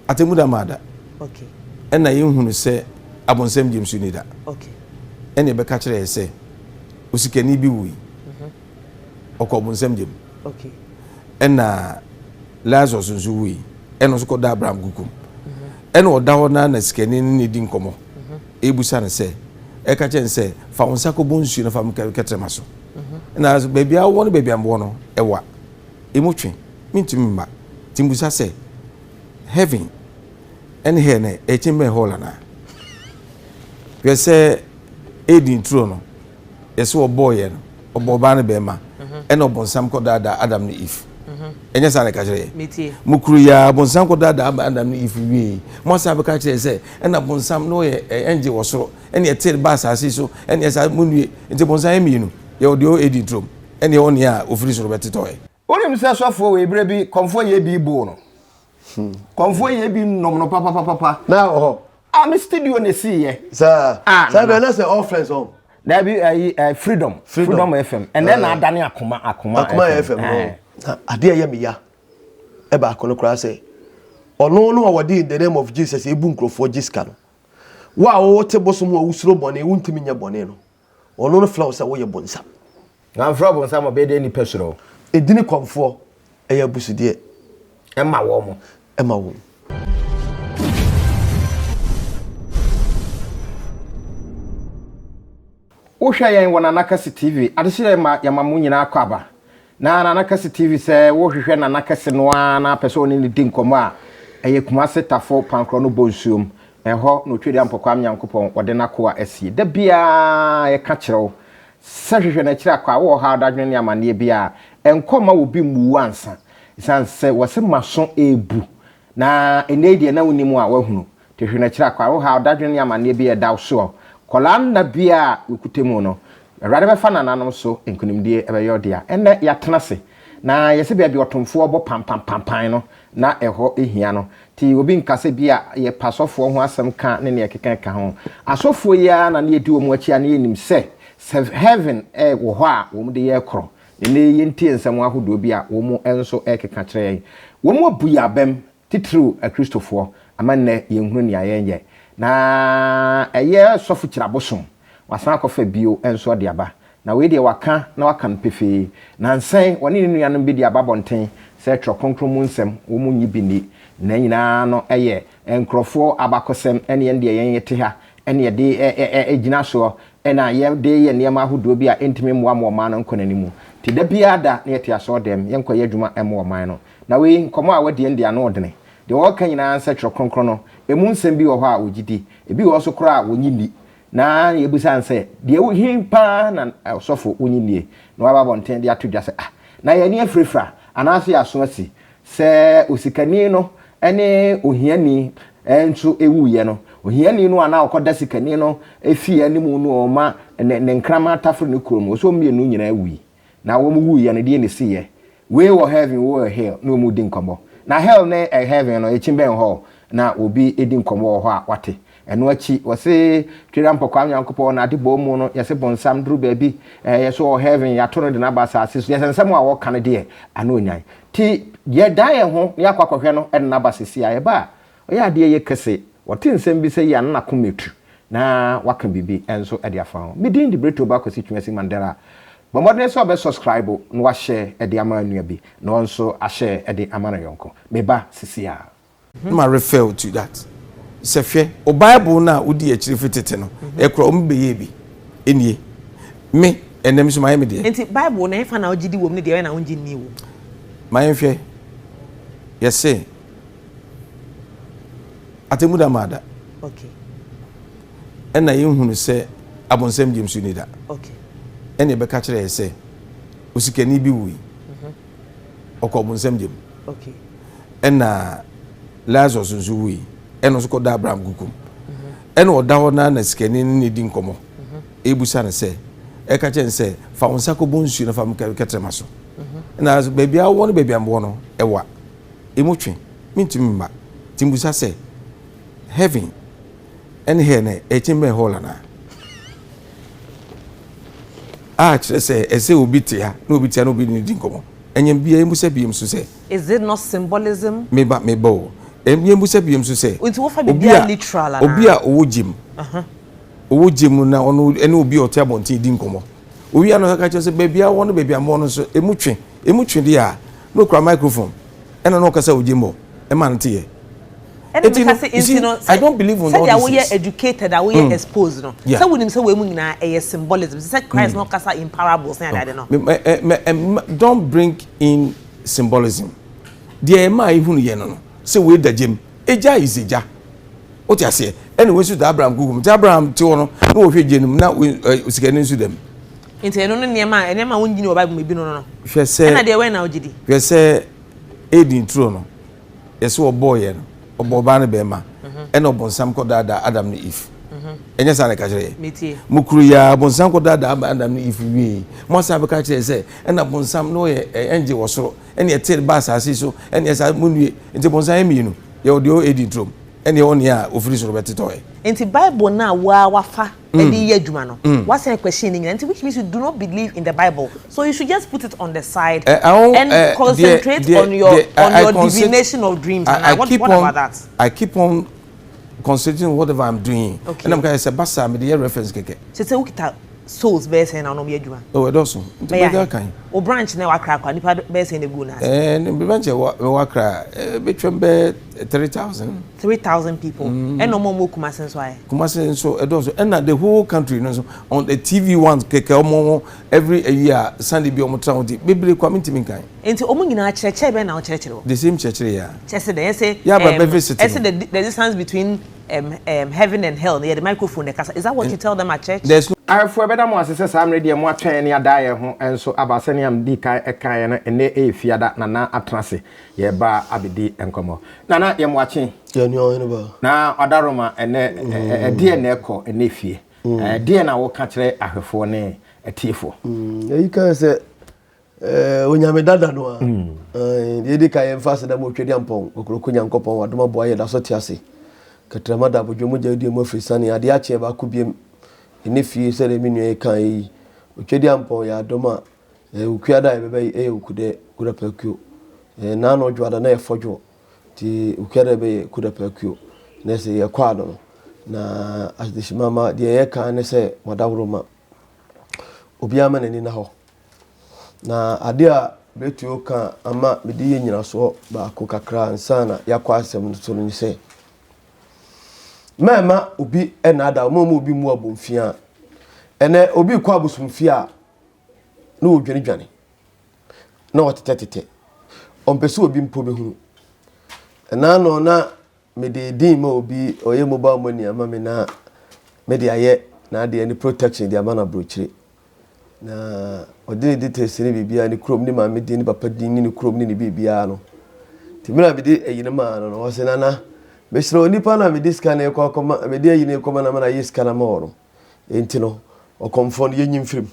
atemuda mada okay ena yehunu se abonsam jimsu ni da okay ene be ka kire se osikani bi wi okobonsam jim okay ena lazos nzu wi eno so koda abraham gukum ena oda ho na sikani ni di nkomo ebusa ne se e ka chen se fa wonsa ko bonsu na fa mketrema so na baby a won baby ambo no ewa emotwe mintimi mba timbusa se heaven and here ne echimbe hola na we say edin true no yes wo boy no obo ba ne be ma ena obonsam ko dada adam ne if enya sa ne ka kire metie mukuru ya obonsam ko dada adam ne if wi mo sa be ka kire se ena obonsam no ye enje wo soro ena ye tel ba sa so ena sa munue enti obonsam emi no ye odio edin true ena ye oni a ofiri soro betetoe onim se sofo we bre bi komfor ye bi bu no komfor ye bi nom no papa na oh am studio ne see ye sir sir be na say all friends home there be freedom FM and then adane akoma FM ade ye me ya e ba kono kra say ono no wodi in the name of Jesus ebu nkrofo jiska no wa wo te bosom wo usuro bone wuntimi nya bone no ono no flow say wo ye bonsam na fro bonsam obede ni pesuro edini komfor eya busudie ema wo Osha yen wona Kesse TV adehye ma yamamu nyina akaba na Kesse TV se wo hwehwe na Kesse no na person ni di nkomo a eye kumase tafo pankro no bonsuom eho no twedi ampokwa amyankopon wode nakoa asie da bia ye ka kirew se hwehwe na kire akwa wo ha dadwen ne amane bia enkoma obi mu ansa sanse wose maso ebu na enedie na wonimu a wahunu te hwe na kire akwa wo ha dadwen ne amane bia da so kolanda bia ukutemu no awrade be fa nananom so enkunimdie ebe yodia enne yatenase na yese bia bi otomfo obo pam no na eho ehia no ti obi nkase bia ye pasofo ho asem ka ne ne keka ho asofo ya na ne edi omu achi na yenim se heaven wo ho a wo mu de ye kro ne ye ntie nsem ahodo bia wo mu enso keka kire wo mu abu ya bem titru Exp0sing amanne ye nhunu ne ayenye na eye sofu kira Abosom wasan akofa bio enso de aba na we de waka na waka npefe na nsen woni ne nuanom bi de aba bonten se tro konkro mu nsem wo mu nyi bini na nyina no eye enkrofo abakosem ene ye de yen yete ha ene ye de egina so ena ye de ye ne ma hodo bi a entimi moa ma no nkonanimu ti da bia da na yete aso dem yenkoye adwuma emo man no na we nkomo a wade ndia no odene de wo kan nyina nse tro konkro no emu nsem bi wo ha ogidi ebi wo so kra wonyini na yebusa nse de wo himpa na sofo wonyini na waba bonten de atodwa se na ye ne afrifra anase aso asi se osikani no ene ohiani enso ewuye no ohiani no ana okoda sikani no efi animu no oma ne nkrama tafro ne krom so mienu nyina ewuyi na wo mu wuye ne de ne siye we wo heaven wo hell no mu din komo na hell ne heaven no echimben ho na obi edi nkomo ho a wate eno achi wose twira mpokwa nyankopɔ na ade bo mu no yese bonsam duru baabi yeso heaven ya to no de na ba sa aseso yese nsɛm a wo kan de ana onyan ti ye dan ye ho ya kwakwahwɛ no na ba sesi a ye ba oya de ye Kesse wote nsɛm bi sɛ ya na kometu na waka bibi enso ade afa ho midin de breto ba kwasi Exp0sing Mandela bomodne so be subscribe no wa share ade ama nua bi no nso a share ade ama na yonko me ba sesi a ma refer to that sefie o bible na udi akiri fitete no ekro o mbeye bi enie me enem so mayem de enti bible na efa na ogidi wom ne de na onji ni wo mayem hwe yese atemuda mada okay ena yehunu se abonsam jimsu ni da okay ene be ka kire yese osikani bi wi okobonsam jim okay ena lazos nzu wi eno so koda abraham gukum eno oda ho na sikani ni di nkomo ebusa ne se e ka chen se fa wonsa ko bonsu na fa mketrema so na baby a won baby ambo no ewa emotwe mintimi mba timbusa se heaven and here ne echimbe hola na kire se ese obi tia na obi tia na obi ni di nkomo enyem bia emusa bia mso se is it not symbolism meba Embu se biem so say. Nti wo fa bibia literal ana. Obi a owo gym. Owo gym na ono ene obi o te abontin di nkomo. Owi ano ka che say baby a wono baby ambo no so emutwe di a no kra microphone. Ena no ka say o gym o. E man te ye. I don't believe in all this. Say they are educated, that we are exposed, no. So we say we muna a symbolism. Say Christ no kasa in parables, na that no. Don't bring in symbolism. The ma even ye no. Say we the gym. Eja is eja. What you say? Anyway, so Abraham Google. Abraham ti ono no hwe genum na we sikani su dem. Inte no niema enema won gini Bible me bi no no. Hwe say. Na de we na ogidi. Hwe say edin true no. Yeso oboy ye no. Obobane bema eno bonsam ko dada Adam ni Eve enya sa na ka kire metie mukuru ya bonsam ko dada Adam ni Eve wi mo sa be ka kire se ena bonsam no ye enje wosoro ene etir ba asase so ene esa munue enti bonsam emienu ye odio editrom ene won ya ofiri soro betetoe enti Bible na wafa edi ye adwuma no what's the question in enti which means you do not believe in the Bible, so you should just put it on the side and concentrate on your divination of dreams. What about that? I keep on concentrating on whatever I'm doing. Okay. And I'm going to say basa me the reference keke say ukita souls be say na no me adwuma oh edoso nti be ga kan o branch na wakra kwa nipa be say na go na the branch wakra betwem be 3,000 people and no more Kumasi so edoso and the whole country no so on the TV ones keke omo every year Sunday be omo tra odi bibiri kwa mintimi kan enti omo nyina church be na o church the same church ya church dey say yeah but be visit the distance between heaven and hell near the microphone the casa is that what you tell them at church? There's I for better mo asese sam radio mo atwen ne adaye ho enso abasane am di kan e kan na ene e fiada na na atrase ye ba abedi enkomo na ye mo achen ye nyo ene ba na odaroma ene die na ekọ ene fie die na wo ka kire ahwefo ne etiefo yi kan se onyame dada no ye di kan emphasize da mo twedi ampon okroko nyankopon wadoma boa ye da so tiase katrama da bodwomo jawdi mo afrisane ade a che ba kubiem ene fie se le minu kan yi otwedi ampon ya doma ukuada bebe ukude kuda pakuo na no dwada na efodwo ti ukuada be kuda pakuo na se ye kwado na asdishimama de ye kan ne se modawroma obiama nani na ho na ade a betuo kan ama medi ye nyina so ba ko kakra nsana yakwa asem so no se mama obi enada omo obi mu abomfia ene obi kwa abosomfia na odwane na otetetete ompese obi mpo behunu na no na mede din ma obi oye mobile money ama me na mede aye na de any protection de ama na brochire na odine details ni bibia ni krom ni ma mede ni papa din ni krom ni bibia no timira bide eyine ma no wo se na besro nipa na mede scan e kwa koma mede eyine koma na ma na yiska na ma oro enti no o komfor ye nyimfrim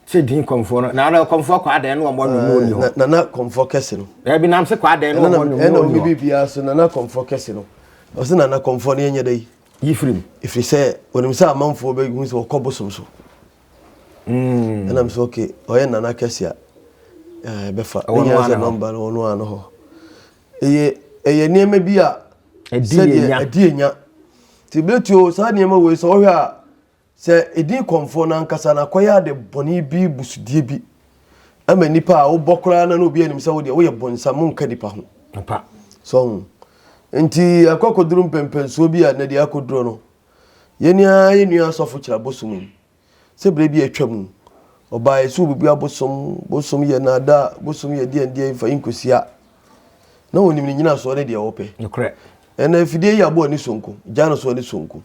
se din komfor na komfor kwa de no mo no ni ho na komfor Kesse no e bi nam se kwa de no mo no ni bibia so na komfor Kesse no o se na komfor ne nya dai yifrim ifri se wonim se amanfo be hu se okobosom so and I'm so okay oye na Kesse a befa nya se number no no ano ho eye niema bi a edi enya ti betuo sa niema we so hwe a se edin komfo na nkasa na koya de boni bi busudie bi ama nipa a wo bokora na no bi anim se wo de wo ye bonsa mo nka nipa ho papa so enti akokoduru mpempenso bi a na de akoduro no yeni asofo kira Abosom se bre bi atwam oba esu bi Abosom ye na da Abosom ye die fa inkosia na wonim ni nyina so ne de wope nokre ena fidie ya bo ni sonko jano so ni sonko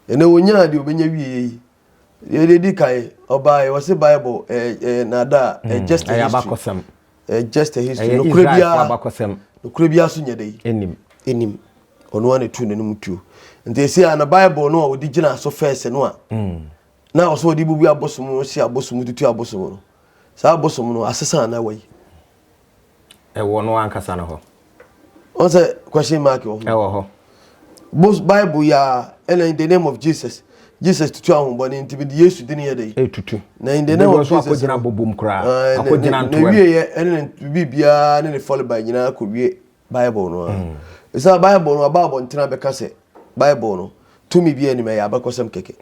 ena wonya de obenya wie ye de kai oba e wose Bible na da just a Abakosam just a history nokre bia Abakosam nokre bia so nyedai enim ono ane tu ne mutuo nte se na Bible no odi gina so first no a na oso odi bubu Abosom si Abosom tutu Abosom no sa Abosom no asesa na wai e wono ankasa na ho on say question mark ho both Bible ya in the name of Jesus tutu ahunboni nti bi Yesu din ye dey tutu na in the name of Jesus akogina bobom kra akogina ntwe na wie ye ene bibia ne fall by nyina akwie Bible no it's a Bible no about ntina be kase Bible no to me bi anime ya bakosem keke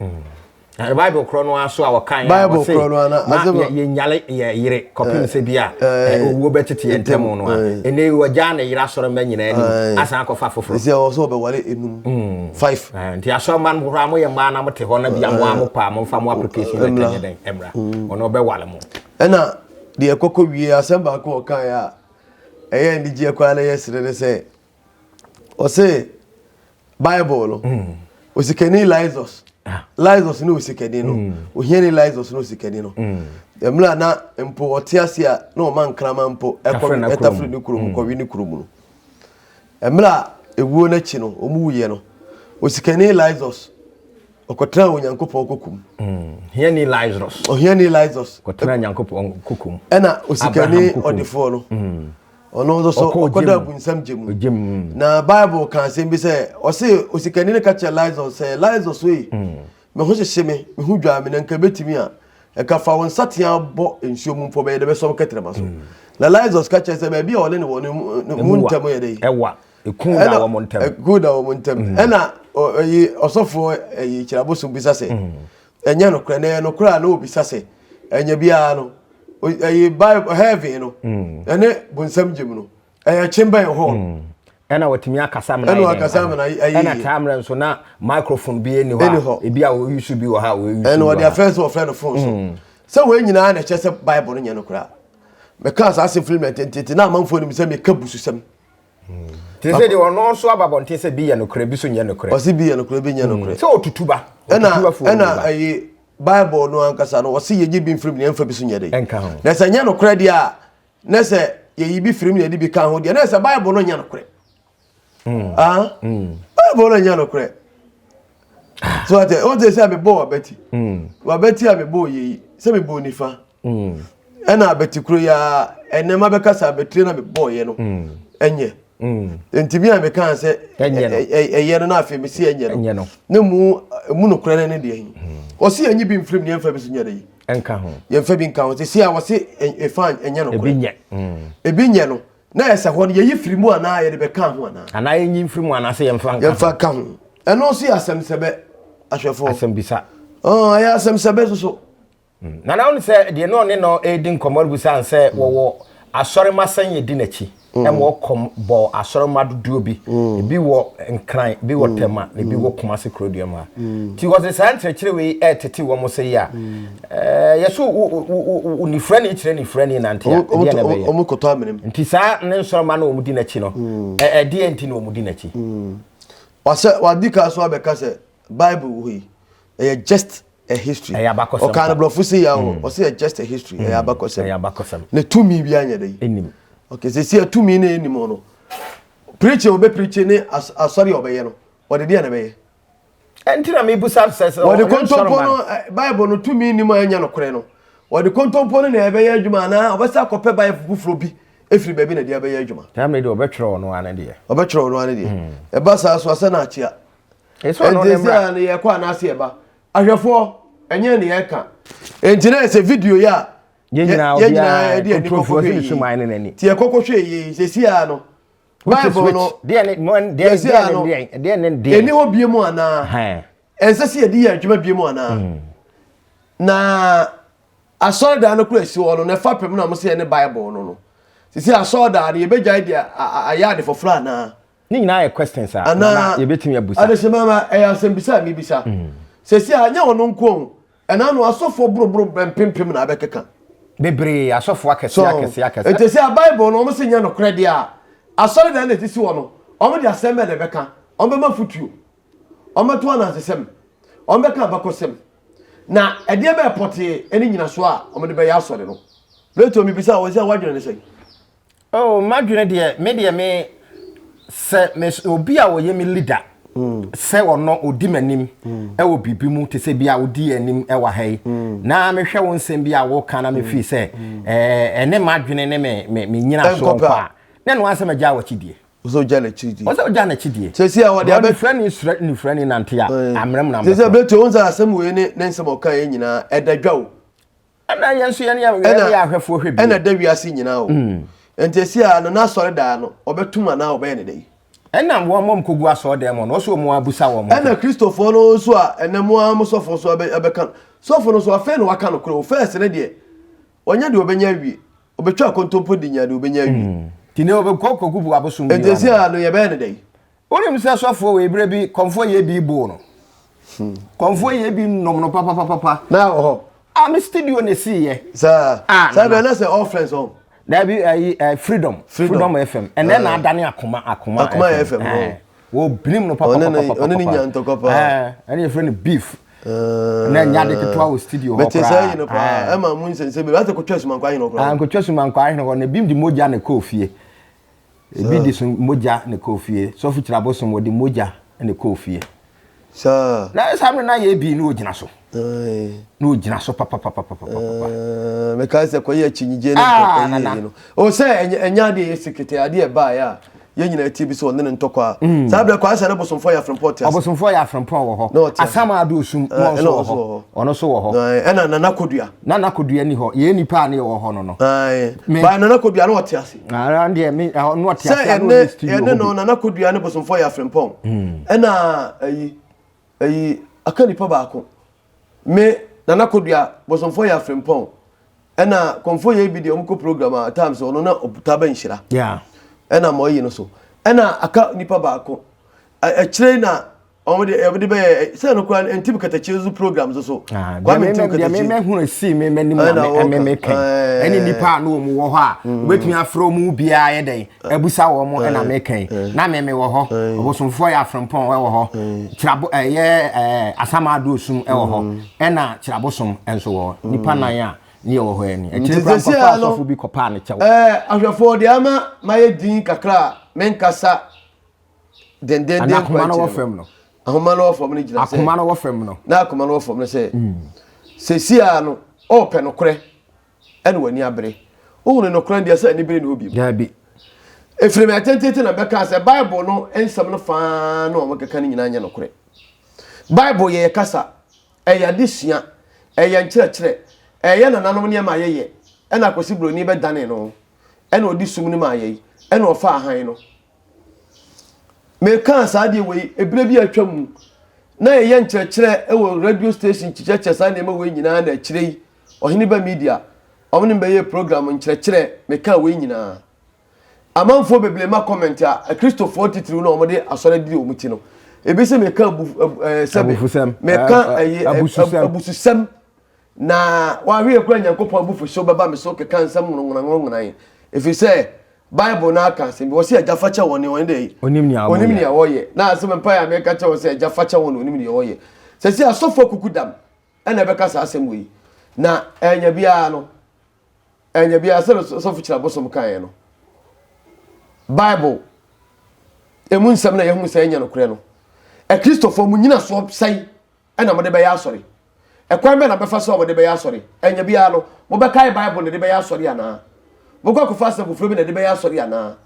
Bible chrono aso a wakan Bible chrono na azema ye nyale ye yire kopim se bia owo betete ye ntemo no a ene waja na yira soro manyina ani asan akofa foforo ese also be wale enum 5 nti aso man ho amo ye ma na mote ho na bia mo amopa mo fa mo application na tanye den emra ono be wale mo ena de ekoko wie asemba ko kan ya eye ndi je kwa na yesire se o se Bible no o sikeni Lizos no sikeni no o hieni Lizos no sikeni no emla na mpo otiasia no man krama mpo etafri ni kurum ko wi ni kurum no emla ewuo na chi no omuye no o sikeni Lizos okotra onyankopon kokum hieni Lizos o hieni Lizos kotra nyankopon kokum ena o sikeni odifo no ono so okoda bunsam jemu na Bible kan say bi say o say osikani ne catch Lizos say Lizos we me ho hyehye me hu dwa me nka betimi a e ka fa won satia bo ensuo mu mpo be de be so ketrema so na Lizos catch say be bia ole ne won mu ntam ye dey ewa ekun da wo montam ekun da wo montam ena yi osofo yi kira Abosom bisa say enya no kra na no kra na obi sase enya bia no Bible heavy no ene bunsam jemu no chimba ho ena watimi akasa me na ena camera so na microphone bi eni ho e bia wo use bi wo ha wo use ena the first of friend phone so we nyina na chese Bible no nya no kra me ka sa se film tentete na manfo ni se me kabusu sem te se de ono so ababonte se bi ya no kra bi so nya no kra o se bi ya no kra bi nya no kra so otutuba ena Bible no ankasa no wose ye bi film ne mfa bi so nya dey enka ho na se nya no kra dia na se ye bi film ne di bi kan ho dia na se Bible no nya no kra Bible no nya no kra so ate o te se abebo abeti abeti abebo ye se me bo nifa ena abeti kro ya enema be kasa abetire na me bo ye no enye ntimi a me kan se eye no na afi me si enye no ne mu no kra ne de o si enyi bi mfrim ne mfa bi so nya dey enka ho ye mfa bi nka ho se si a wo se efan enye no kra ebi nye no na ese ho ye yi firimu ana ye de be kan ho ana enyi mfirimu ana se ye mfa kan ho eno si asem sebe ahwefo asem bisa ya asem sebe so na on se de no ne no edin komor bisa se wo asore masan ye di nachi mo kom bo asoro madudu bi bi wo nkran bi wo tema bi wo komase krodium ha ti wo se santre kire we etete wo mo se ya yeso uni frani kire ni frani nante ya de na be o mo koto amenem nti sa ne nsoro ma na o mudi nachi no de enti na o mudi nachi wadika so abeka se Bible we just a history o kan blofu se ya o se just a history abakosem ne tumi bi anya dey enim okay se tumi ne enim no preacher obe preacher ne asori obeye no o de dia na beye entina me busa se o de kontompo no Bible no tumi enim anya no kore no o de kontompo no na ebeye adwuma na obesa akope Bible bufuro bi efiri baby na dia beye adwuma time de obetro no ane de obetro no ane de e ba sa so ase na achia eso no ne mra ne ye kwa na ase eba ahwefo enye ne ye ka entina ese video ya nyina obia de control ni suma ne nani ti ekokwohwe yi sesi a no Bible no de ne mon de ne eni obie mu ana ensesi ye di ya adwuma bie mu ana na asoda no kura si wo no na fapem na mo se ne Bible no sesi asoda de ye begya dia aya de fofra na ni nyina ye questions na ye betimi abusa adese mama asembisa mi bisa sesi anya wono nko ena no asofo brobro bempempem na abekeka bebre asofo akese etesi a Bible no mo se nya no krede a asori na na tisi wo no omo de asemme de beka omo ma futuo omo to na asem omo beka abakosem na ede be pote eni nyina so a omo de be ya asori no leto mi bisa wo se wadwene ne sei oh madwene de me se me obi a wo ye me leader se ono odi manim e wo bibi mu te se bia odi anim e wa hai na me hwe won sem bia wo kana me fi se ene madwene ne me nyina so kwa na no asem agya wa chidie so jana chidie o so jana chidie se si a wo de abe friend nante ya amrem na se beto won sa asem we ne nsem o kan nyina edadwa wo ana yenso ye ne ya ahwefo hwe bi ena da wiase nyina wo Entesia no na sori da no obetuma na obey ne dey enam wo mom kogu aso dem no so mo abusa wo mo ena Christopher no so a enamo amsofo so abeka sofo no so afa no waka no kro first ne de onya de obenya wi obetwa kontompo di nya de obenya wi tine obekọ kogu Abosom bi entesia no ye be ne dey onim se sofo we bre bi komfor ye bi bo no komfor ye bi nom no papa na ho am studio ne see ye sir be na say all friends home there be freedom FM and then adani akoma FM wo blim no papa oni nya ntokopa any friend beef na nya de ketwa wo studio but say you know pa e ma mun sense be ate ko twasu man kwa hin no ko twasu man kwa hin no na bim di moja ne kofie e bi di sun moja ne kofie so fu kira Abosom wo di moja ne kofie sir na sam na ye bi no ogina so no ogina so papa me ka se ko ye chinyije ne no o se enya de sekete ade e ba ya ye nyina ti bi so ne ntokwa sabre kwa se ne Abosom for ya from port Abosom for ya from port wo ho asama ado osum no so wo ho ono so wo ho ena na nakodua ni ho ye nipa ne wo ho no ba na nakodua no wote ase ande me no wote ase no studio ene no na nakodua ne Abosom for ya from port ena ayi aka nipa baako me na nakodua Abosom for ya from port ena komfor ye bi de omko program at times ono na oputaba nhira ena moyi no so ena aka nipa baako kire na omde be say no kwa ntib katachizu programs so kwa me hunu si me me kan eni nipa no mu wo ho a obetumi afro mu bia ye den abusa wo mo ena me kan na me wo ho Abosom for ya from pon wo ho kirabo ye asama ado osum wo ho ena kirabosom enso wo nipa nan a ni wo ho eni ekire papa so fu bi kopa ne chewo ahwefo de ama maye din kakra menkasa den kwa no wo fem no ahoma no fom ne gina se akoma no wo fem no na akoma no fom ne se sesia no o pe no kore ene wani abere o hunu no kore dia se ani bere no obi ya bi efrem atentete na beka se bible no ensam no fa no o mekeka ni nyina anya no kore bible ye kasa eya disua eya nkyerɛkyerɛ eya nananom ne ma yeye ena akosi broni be dane no ena odi sum ne ma yeye ena ofa ahan no me kan saade we ebire bi atwam na ye nkyerɛkyerɛ ewo radio station chicheche sa na we nyina na kyerɛ yi ohini ba media omne be ye program nkyerɛkyerɛ me kan we nyina amanfo beble ma comment a Christopher titiri no omde asore di omuti no ebi se me kan sebe me kan abususam na wa hwe ekura nyankopɔ abufu so baba me so keka nsam ngona efi se Bible na aka se bi wo se aja facha woni woni dey onim ni awoye na asem mpa ya me ka cha wo se aja facha woni onim ni awoye se se asofo kukudam ena be ka sa asem wi na enya bia se sofo kira Abosom kan no Bible emu nsem na ye hu se enya no kure no Christopher mu nyina so sai ena mo de be ya asori kwan be na be fa so mo de be ya asori enya bia no mo be kai Bible ne de be ya asori ana Boko ko fast ko frobi na de be ya asori ana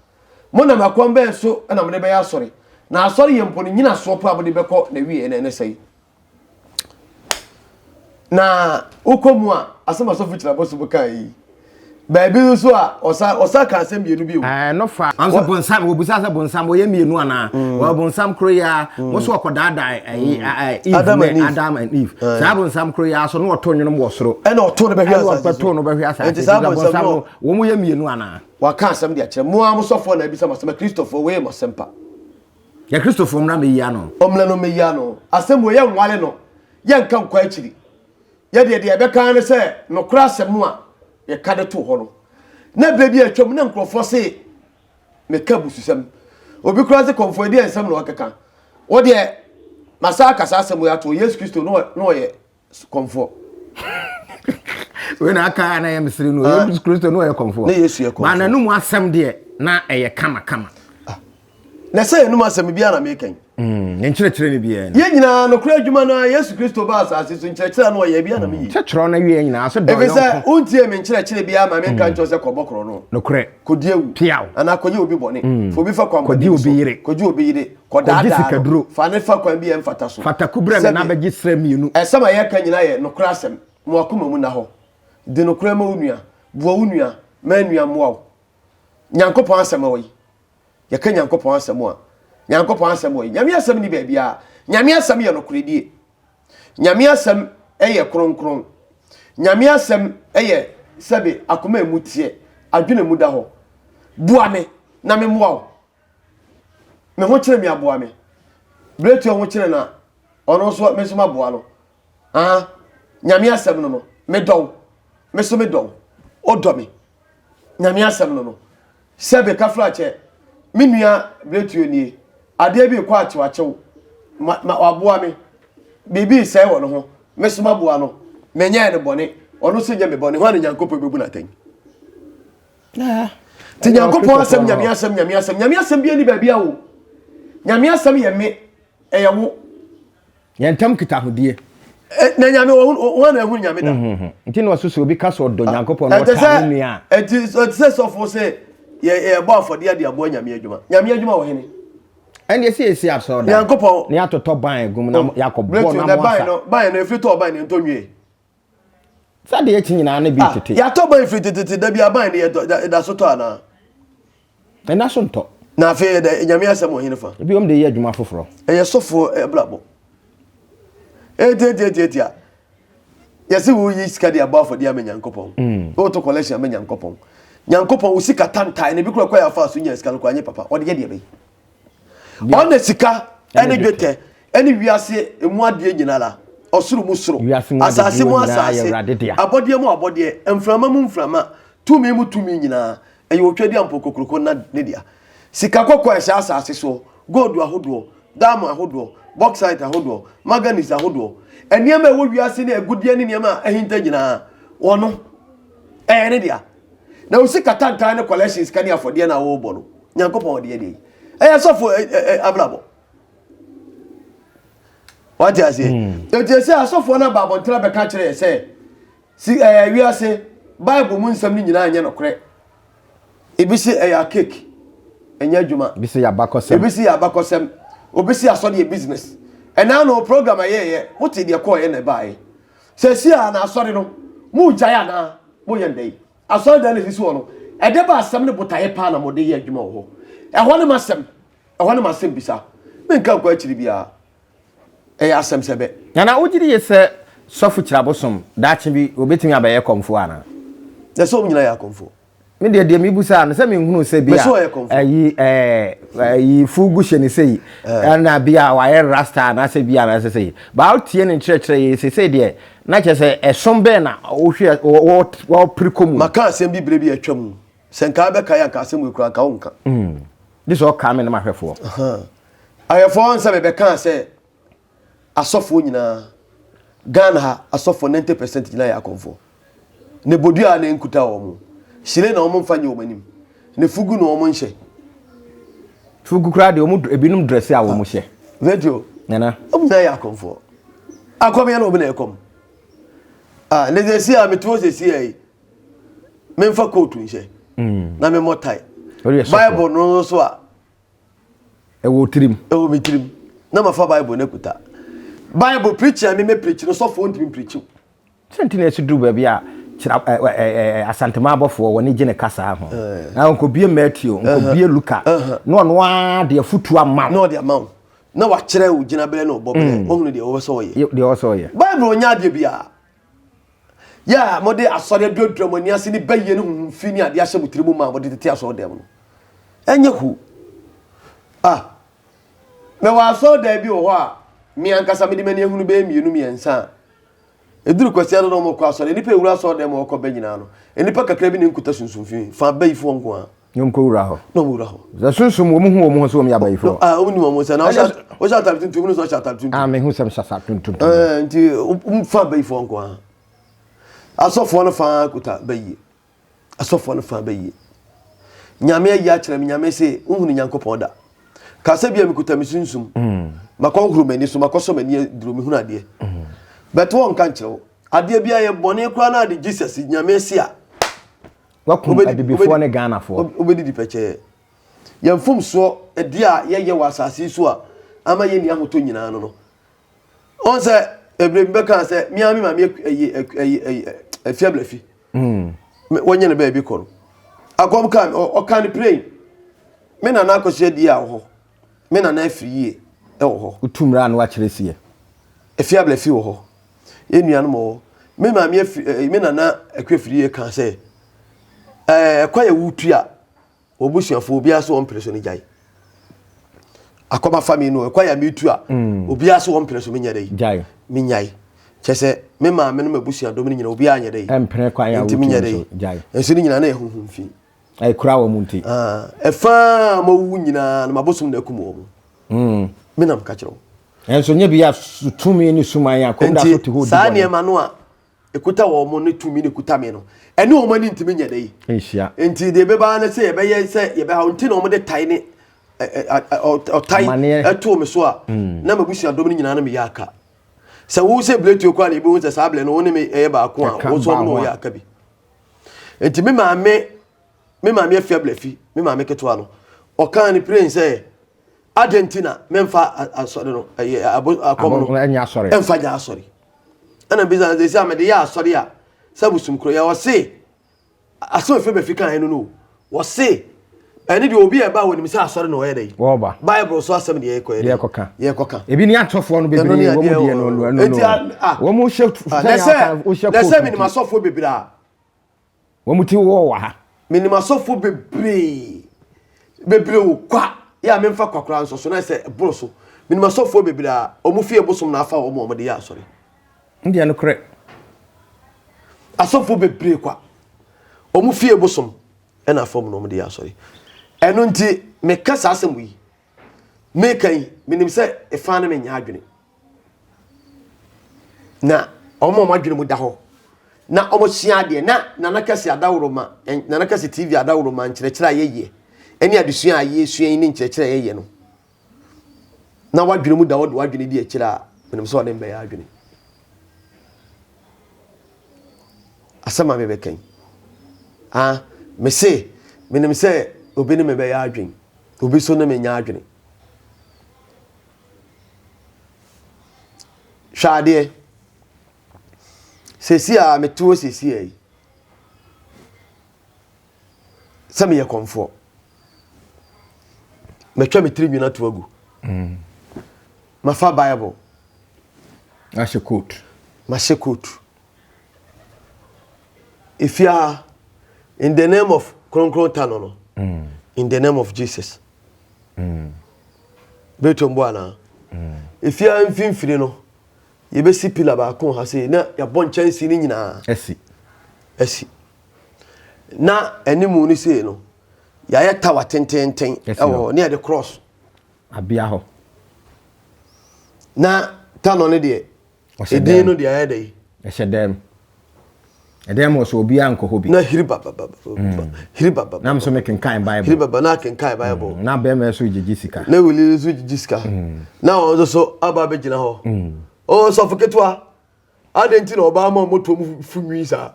mo na makon be so na mo de be ya asori na asori ye mpo ni nyina so pa mo de be ko na wi ene sei na ukomu a asema so fikira Abosom kai Baby so a osa ka asem bienu bi o no fa anso bonsam obusa sa bonsam o ye mienu ana o bonsam kroya mo so okodada Adam and Eve sa bonsam kroya so no oto nwonum wo soro e na oto no be hwiasa oto no be hwiasa enti sa bonsam wo mo ye mienu ana wa ka asem de akire mo amsofo na bi sama Christopher we mo sempa ya Christopher mna me yi ano omla no me yi ano asem wo ye nwale no ye nka nkwa akiri ye de be kan ne se no kura asem a ye kade to ho no na bebi atwam na nkrofo se me ka bususam obi kura se komfor de ensam no akeka wo de masaka sasem ya to Yesu Kristo no ye komfor we na aka na ye misiri no Yesu Kristo no ye komfor na Yesu ye komfor ma na no mu asem de na eye kama na say no asem bia na me kan nkyerɛkyerɛ ne bia ye nyina no kura adwuma na Yesu Kristo ba asase so nkyerɛkyerɛ no ye bia na me yi kyerɛkyerɛ na wie nyina so do yo ebe untie me nkyerɛkyerɛ bia ma me kan kyerɛ se kɔbɔkoro no no korɛ kodie wu piaw ana kodie obi bɔne obi fa kwan kodie obi yire kodada fa ne fa kwan bia mfata so fata kubra me na bɛgye sra mienu ɛsɛm ye kan nyina ye no kura asɛm mo akoma mu na hɔ de no kura ma onua bo onua ma nua mo nyankopon asem wo yi ye ka nyankopon asem a nyankopon asem wo yi nyame asem ni ba bia nyame asem ye no koredie nyame asem eye kronkron nyame asem eye sebe akoma emutie adwene mu da ho bua me na me moa wo me ho kire me aboa me bretu ho kire na ono so me so maboa no nyame asem no me dɔw me so me dɔw odo me nyame asem no sebe ka flache me nua bretu nie ade bi kwa achewachew ma aboa me bibi sai wo no ho me so maboa no me nya ne bone ono so nya me bone ho na nyankopɔ bebu na tan ti nyankopɔ asem nyame asem bi ani ba bia wo nyame asem ye me eyewo yentam kita hodie na nyame wo na hu nyame da nti no so obi ka so do nyankopɔ no ta ni a eti so for say ye bo afode ade abo nyame adwuma wo hene and esi aso da nyankopɔ ne atoto ban gum na yakɔbɔ na mo ban no efiri to ban ne ntonwie sa de echi nyina na bi tete ya to ban efiri tete da bi aban ne da so to ana na so nto na fe da nyame asem wo hene fa bi om de ye adwuma foforo eye sofo blabo etia yesi wo yi sika de aba afode ame nyankopon wo to collection ame nyankopon wo sika tantai ne bi kura kwa ya fa so nya sika ko anye papa wo de ye de be on sika ene gwete ene wiase emu ade nyinala osuru mu suru asase mu asase abode mu abode emframa mu mframa tumi mu tumi nyina eye otwadi ampokokroko na ne dia sika kokko ehya asase so gold ahodo diamond ahodo bauxite ahodo manganese ahodo eniema ewo wiase ne agudie ne niema ehinta nyina wono ne dia na usika tantan ne collections kan afode na wo bo no nyankopon de ye sofo ablabo what you say you say sofo na ba bontra be ka kire say si wiase bible mu nsam ni nyina anya no kore ebisi cake enya djuma ebisi ya bakosem obisi asode business and now no program aye what dey call ye na buy say si na asode no mu jaya na mo yendei asode na sisi wo no e de ba asem ne botaye pa na mo de ye adwuma wo ehone masem bisa menka kwa chiri bia asem sebe na ojiri ye se sofu kira Abosom daachi bi obetimi abaye komfo ana na so nyina ya komfo me de mi busa na se me hunu se bia ayi fugu hye ne sei na bia wa ye rasta na se bia na se sei ba otie ne kire ye se de na che se esom be na wo hwe wo prikomu maka asem bi brebi atwam senka be kaya ka asem ekura ka wonka this all come in my mahwefo ayefo nsa be kan se asofo nyina Ghana ha asofo 90% nyina ya komfo ne bodua na nkuta wo mu shire na wo mfa nye wo manim ne fugu na wo nhye fugu kra de wo ebinum dress a wo mu hye radio nana na ya komfo akom ya na obi na ekom ne de si a meto se si ai memfa coat nhye na me motai Bible no so a ewo trim na mafa Bible na kuta Bible preacher me preach no so for ntimi preach sentina esi dru ba bia kira asantema abofo woni gine kasa ho na onko bie Matthew onko bie Luka no a de futu amount no de amount na wa kire u gina bele no bobele ohunu de wo so ye Bible onya de bia ya mode asore dodramani ase ni baye ne humfi ni ade ahye mutirimu ma mode tete aso dem no enye hu me wa so da bi wo ho a mi ankasa me de mani ehunu be mienu mi ensa eduru kwasi no mo kwa asore ni pe wura so dem wo ko banyina no enipa kakra bi ne nkuta sunsunfi fa bayifo nko a nyonko wura ho no wura ho za sunsum wo mu ho so mi abayifo o ni mo se na o sha tabtuntum no so sha tabtuntum me hu sem sha tabtuntum nti fa bayifo nko a asofo no fa kuta bayi asofo no fa bayi nyame ya kire me nyame se uhunu nyankopon da ka se bia me kuta me sunsum makonhuru mani so makoso mani duro me hunu ade but won kan kire ade bia ye bone kura na ade Jesus nyame se a wakum ade before ne Ghana for obedi di peche ye mfum so ade a ye wasase so a ama ye ni ahoto nyina no on se ebrembe kan se miami ma me fiablafi wonye ne ba bi ko akom kan o kan pray me na akose di a ho me na afiri e ho utumra no akyeresie efiable fi ho enua no mo me ma me na akwafiri e kan say kwaya wutu a obusuafo obi aso on preso ni jai akoma family no kwaya metu a obi aso on preso me nyare jai me nyai chese me ma me no mabusua do me nyina obi anya dai empre kwaya wutu jai enso ni nyina na ehunhun fi ai kura wo munti efa ma wu nyina na Abosom na akum wo me nam ka kire wo enso nye bia tumi ni suman ya kom da so te ho di sa ne ma no a ekuta wo mo ne tumi ne kuta me no ene wo mani ntimi nya dai ehia enti de beba na se ye be ha unti no mo de tai ne tai eto me so a na mabusua do me nyina na me ya aka se wo se bletu kwa na ibe wo se sa ble no wo ne me ba ko a wo so no ya aka bi enti me ma me afia blefi me ma me keto ano o kan ni prince say Argentina memfa asori no akomo no enya asori emfa ja asori ana bizan ze say amede ya asori a sabusum kro ya wo se aso efe be fika enu no wo se eni de obi e ba woni mi say asori no ye dai wo ba bible so asem de ye koka ebi ni atofo no bebre wo mu de no wo mu she na se mi ni masofo bebre a wo mu ti wo wa ha mi ni masofo bebre wo kwa ya memfa kwakra nso so na se bro so mi ni masofo bebre a omu fie Abosom na afa wo mo de ya asori ndi ano kre asofo bebre kwa omu fie Abosom e na afa mo no mo de ya asori eno nti me kasa asem wi me kan minim se e fa na me nya adwene na omo adwene mu da ho na omo sia de na Kesse adawroma na Kesse TV adawroma nkyerɛkyerɛ ayeye eni adesua ayesua ni nkyerɛkyerɛ ayeye no na wadwene mu da wo wadwene di akyira a minim se ɔde mbɛya adwene asama me bekan me se minim se obi ne me bɛya adwene obi so na me nya adwene hwade sesi a metuo sesi ai sami ye komfor metwa metri nwina to agu mafa bible mashekut if you are in the name of Tano no in the name of Jesus beto mbwana if you are in finfiri no ye be sipila ba kon ha se na ya bon chance ni nyina esi na animu ni se no ya ya tawa tententen ewo ne the cross abia ho na Tano ne de edin no de ya dai edem so obi anko hobi na hiri baba na mso me kenkan bible hiri baba na kenkan bible na be me so jijisika na wili so jijisika na on so aba be gina ho o so fuketwa adenti na oba ma moto mu funwi sa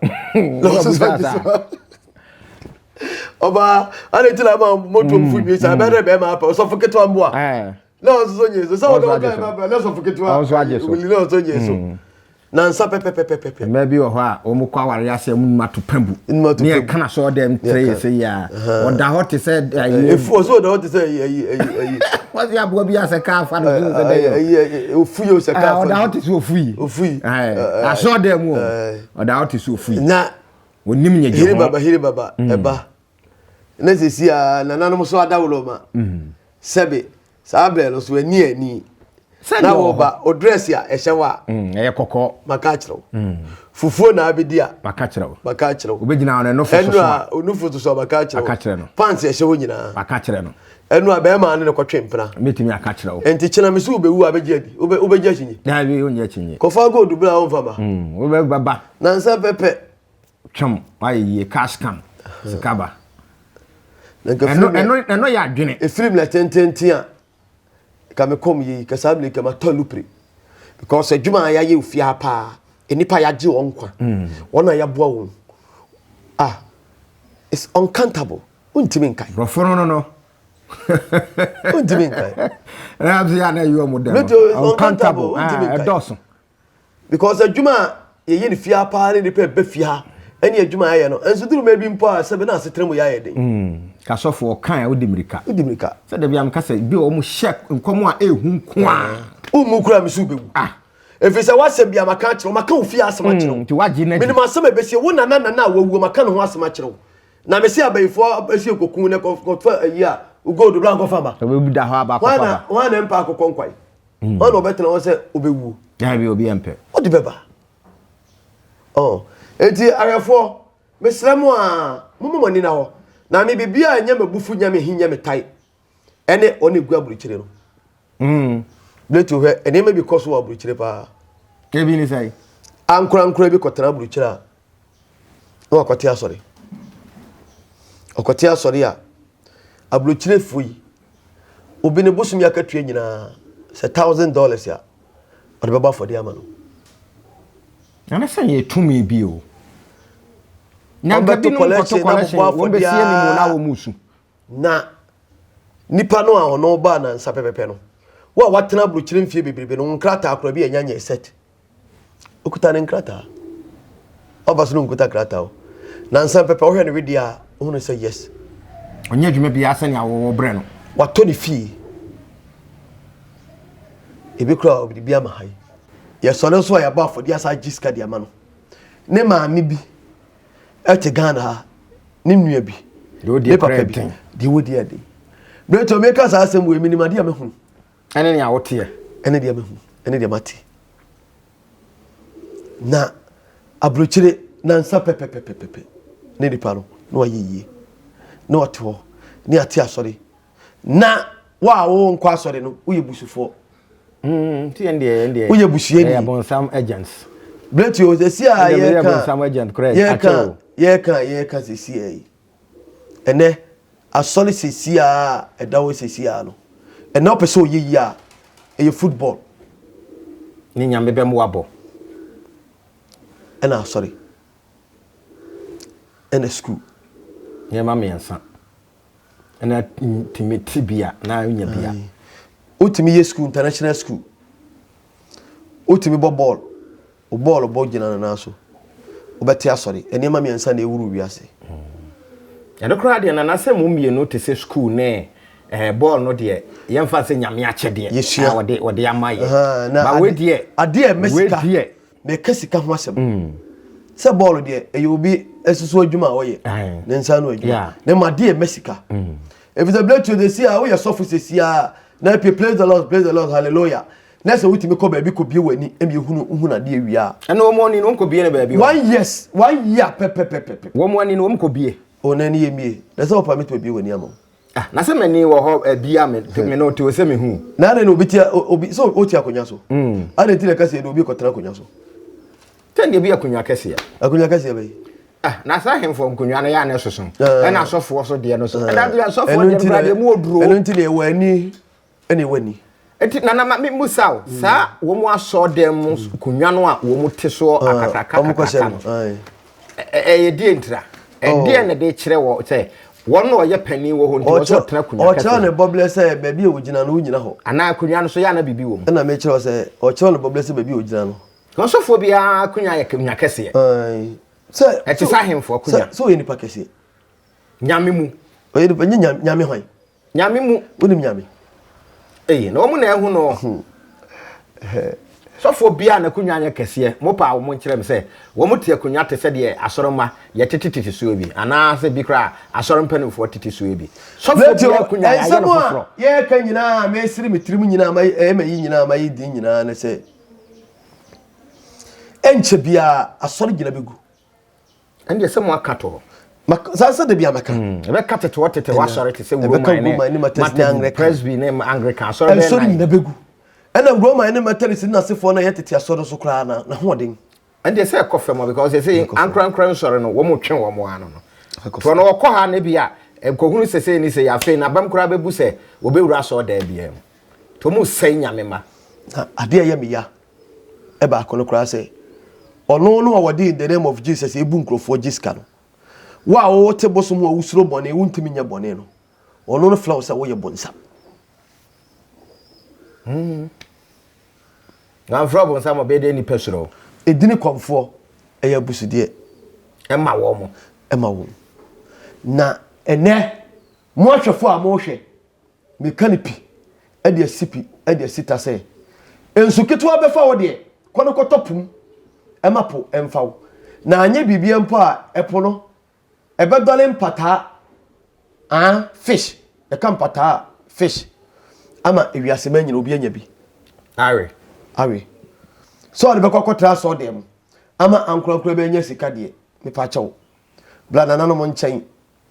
oba adenti na ma moto mu funwi sa be be ma pa so fuketwa mbo a na so nyeso so do ga ma na so fuketwa wili na so nyeso na nsa pepepepepe maybe o ho a o mu kwa ware ase mu mato pambu ne kana so dem tray say ya o da hot say if so da hot say was ya bo bia se ka fa no say ofuyi o se ka fa o da hot so ofuyi a so dem o da hot so ofuyi na wonim nya hiri baba eba na sesi a nananom so adawolo ma sebe sabre lo so ani na wo ba o dress ya ehyewa eye kokko maka kire fufuo na abedi a maka kire obegina na no foso so no foso so maka kire no pants ehyewo nyina maka kire no enu a be ma ne kwatwe mpena metimi aka kire o enti kina me so obewu abeji adi obeji achinyi na bi onye chinyi kofa go du bla on fama obe baba na nsa pepe twam ayi cash cam sikaba eno ya adwene film la tententi a kame kom yi kasabli kama tolupre because adwuma ya ye ofia pa enipa ya je wonkwa wona ya boa won it's uncountable untimi nkai roforo no untimi nkai rabzi ya na yo model uncountable untimi nkai doso because adwuma ye ye ni fia pa ni pe be fia Any adwuma aye no enso duru ma bi mpo a sebe na asetrem ya ye den kasofo kan odimrika se de biam kasa bi o mu shek nkomo a ehu nko a umu kura mi su bewu efise wasem bia maka kire maka ofi asema kire nti waji na minima asema besie wo na wawu maka no ho asema kire na mesi abayifo esi kokun ne kofa ayi a ugodo blank of fama obebu da ho aba kofa wana mpa akokon kwai wana obetena wo se obewu ya bi obi empe odi beba enti arefo mesremu a momoni na ho na me bibia nya mabufu nya me hinya me tai ene oni gu aburuchire no bletu he ene me because wo aburuchire pa ke bi ni sai ankura bi kotara aburuchire a no akote asori okote asori a aburuchire fuyi obi ne bosumi akatua nyina se $1,000 ya ode baba for the amano ana say ye tumi bi o na gabi no koto collection wo be sie ni mo na wo musu na nipa no a ono ba na nsa pepepe no wa watena bruchire mfie bebrebe no nkrata akora bi anyanya set okuta ne nkrata obaso no nkuta krata o na nsa pepe ohwe ne wedi a ohunu say yes onye dwuma bi asani awo bre no wato ne fie ebi kura obi bi ama hai ya sole so ya ba for dia sa jiska dia ma no ne maami bi ete Ghana ha ne nua bi de papa bi di wodi ade breto meka sa asem we minima dia mehu ene ne awote ene dia mehu ene dia mate na abrochire na nsa pepepepepe ne di paro no ayeye no oto ni ate asori na wa wo nkwa asori no uye busufo ti ende uye busuye ni Abosom agents breto se si a ye ka Abosom agent correct ye ka se si ai ene asoli se si a edawo se si a no ene opeso yeyi a e football ni nyambe be mo abo ena sorry ena school ye ma me yansa ena timiti bia na nya bia utimi ye school international school utimi ball o ball bo gina na so obeti asori ene ma me yansa na ewuru wiase ene kra de na na se mo mie no te se school ne ball no de yemfa se nyame ache de wode amaye ba we de ade mesika me kasika ho asem se ball de eyobi esusu adwuma oye ne nsa no adwuma ne ma de mesika if the blood to the see how you suffer see na praise the Lord hallelujah na se wutimi ko ba bi ko bie wani em ye hunu na de awia ene wo mo ni no ko bie na ba bi 1 year pepe wo mo ni no wo ko bie onani ye mie na se wo permit to bie wani amam na se mani wo ho bia me no te wo se me hu na na obi tia obi so oti akonya so ade ti na kase de obi ko tena akonya so tende bi akonya kase ya bai na sa hemfo nkonya na ya na soso na asofo so de no so na asofo de brade mu oduro eno nti ne wani ene wani enti na me musaw sa wo mu aso dem konwa no a wo mu te so akakaka ye die ntra die na de kire wo se won no ye pani wo ho nti wo so tena konwa kase o kire ne boble se ba bi e wogina no wogina ho ana konwa no so ya na bibi wo mu na me kire se o kire ne boble se ba bi wogina no asofo bia konwa ye konwa kase se eti sa hemfo konwa so ye ni pa kase nyame mu o ye ni nyame hwan nyame mu wonim nyame no mu na ehu no sofo bia na kunwa anya kese mo pa wo mo nkire me se wo mo tie kunwa te se de asoroma ye tetete so bi ana se bi kra asorompa fo tete so bi sofo bia kunwa ya ye no foforo ye ka nyina me siri mitirim nyina mai yi nyina mai di nyina na se enche bia asori gina begu ende se mo akato sasa de bia maka ebe katete wotete wa sori te se wo mai ne presby ne Anglican sori be na nyina begu ena ngoma ene materi sin na sefo na yetete asoro so kra na hoden ende se ekofem because they say ankran sori no wo mo twen wo mo ano no to no okọ ha ne bia ekohunu sese ni se ya fe na bam kra bebu se obewura so da bia to mo sai nyamema ade ya me ya e ba kono kra se ono no wodi in the name of Jesus ebu nkrofo jiska no wa wo te bosom wo usuro bone wuntimi nya bone no ono no flow se wo ye bonsa na from bonsa mo be de ni pesoro edini komfor eya busude Emma wo na ene mo ahwefo a mo hwe me kanipi e de asipi e de asita se ensu ketewa befa wo de kono kotopum emapo emfawo na anye bibia mpo a epo no ebedole mpata fish e kan pata fish ama ewiase manyina obi anya bi awe so de bekokotra so dem ama ankorankora be anya sika de me pa chawo bla na nanom nchen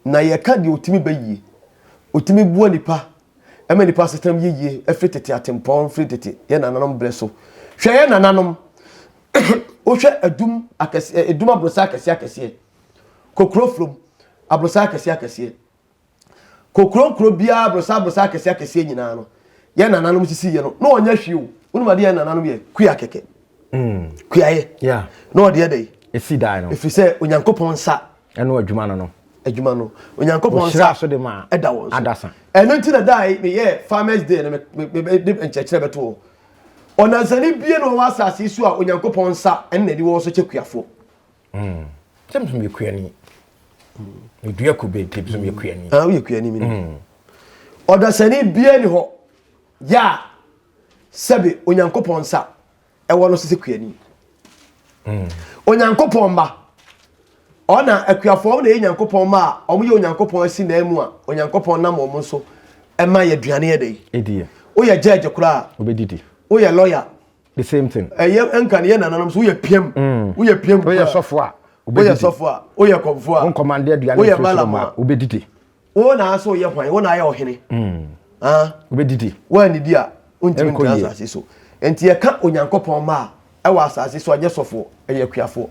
na ye ka de otimi bayie otimi buo nipa ema nipa setam yeye efritete atempon fritete ye na nanom bleso hwe ye na nanom o hwe adum akese edum abrosa akese kokro from abrosa akese kokro bia abrosa akese nyina no ye na nanom sisi ye no onya hwe o unuma de ye na nanom ye kuya keke kuya ye no de ye dey esi dai no if you say onyankopon sa eno adwuma no onyankopon sa so de ma eda won adasa eno nti na dai me ye farmers day na me enchechire beto onazani bie no wa asase su a onyankopon sa en na di wo so chekuafo temtum be kuani me dua ko be temtum be kuani we kuani mi odasani bie ni ho ya sabe onyankopon sa e wo no so kuani onyankopon ba ona akuafo na enyankopon ma omo ye onyankopon asi na emu a onyankopon na mo so e ma ye duane ye dey edie o ye judge kura obedidi o ye lawyer the same thing ye enkan ye nananom so o ye piem o ye sofo a obedidi sofo a o ye komfor a on command aduane o ye malama obedidi o na so ye hwan o na ye ohene obedidi wa ni dia untimi ntasase so enti ye ka onyankopon ma e wa asase so anye sofo e ye kuafo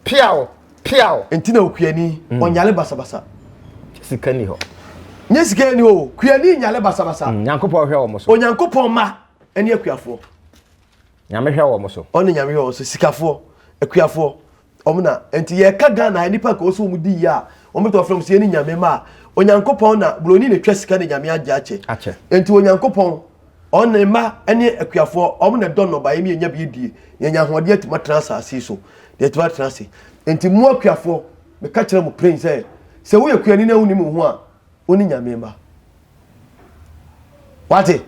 piao enti na okuani onyale basabasa sikani ho nye sikani ho kuani nyale basabasa nyankopon hwe wo mo so onyankopon ma eni akuafo nyame hwe wo mo so oni nyame hwe wo so sikafo akuafo omna enti ye ka Ghana nipa ka oso mu di ya omto from se eni nyame ma onyankopon na broni ne twa sika ne nyame ache enti onyankopon on ma eni akuafo omna don no ba yemi enya bi die yenya hode atima transase so de atima transe enti mu akuafo me ka kire mu prince se wo yakuani na woni mu ho a oni nyame ma wate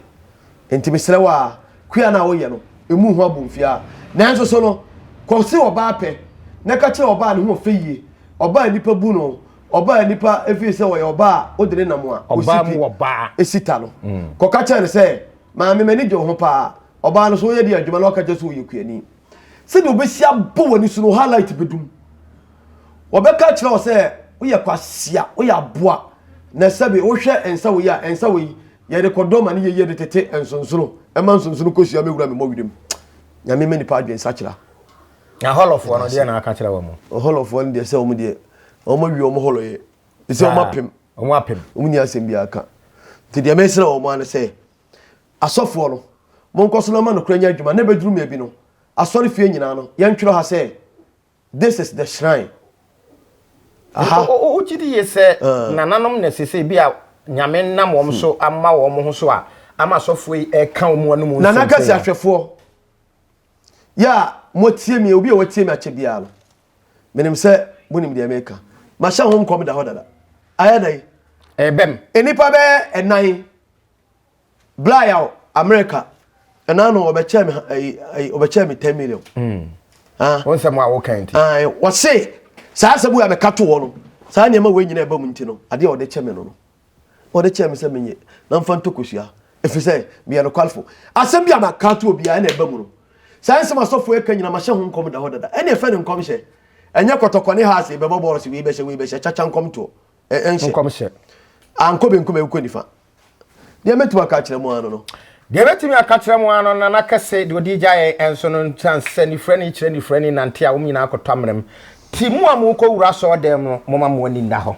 enti mesere wa kua na wo ye no emu ho abomfia nanso so no kwose oba pe na ka kire oba ne ho feyie oba nipa bu no oba nipa efi se wo ye oba odire na mo a oba mu oba esita no ko ka kire ne se ma me mani jo ho pa oba no so ye di adwuma na o ka kire so yakuani se de obesi abo wani so no highlight bedum obeka kire o se wo ye kwasia wo ye aboa na sabe wo hwe ensa wo ya ensa wo ye de kodoma ne ye de tete ensonsono e man nsonsono kosia megura me mo widem nyame mani pa adwen sa kira na holof no de na aka kira wo mo holof one de se wo mo de wo mo wi wo mo holo ye de se wo mapem wo ni asem bi aka ti de mesra wo mo an se asofo no mo nkoso no ma no kranya adwuma na beduru me bi no asori fie nyina no ye ntwero ha se this is the shrine o chidi yese nananom na sese bi a nyame nam wom so amma wom ho so a ama sofo e ka wom anu mu nana kasi ahwefo ya motie mi obi a wotie mi ache bia no menim se bunim de America ma sha hom kom da hodada ayadai bem enipa be enan blaya America enano obeche mi obeche mi 10 million won se mo a wo kan ti wo se saa sabu ya mekato wo no saa ne ma we nyina eba mu nti no ade o de cheme no ode cheme se menye na mfa ntokosua efise me ya no kwalfo asem bia makato obi ya na eba mu no saa nsema sofo e kanyina ma hye ho nkom da hodada ene efe ne nkom hye enye kotokone ha ase be boboro se we be hye chacha nkom to enhye nkom hye anko be nkom e ko nifa de metu aka kire mu ano no de betimi aka kire mu ano na Kesse de odi gyae enso no chance ni freni kire ni freni nante a wo nyina akotamrem timu amu ko wura so dem no moma mo ni nda ho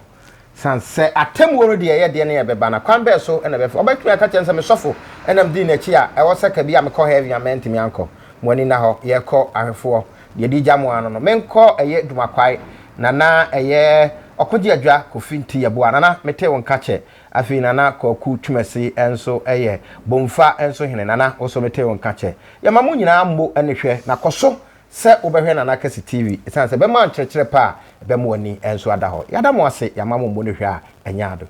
sanse atemu woro de ye de ne ye beba na kwan be so na be fo obetumi aka kire nsem sofo enam di na chi a e wo seka bi am ko heavy amenti mi anko mo ni na ho ye ko ahwefo de di gya mo ano no menko eye dumakwai nana eye okoji adwa kofinti ye bo anana mete won kache afi nana ko ku twumasi enso eye bomfa enso hene nana oso mete won kache ye mamu nyina ambo ene hwe na koso se obehwe na Kesse TV esan se be ma nkyerkyere pa be ma wani enso ada ho yada mo ase ya ma mo mbɔ ne hwe a enya ado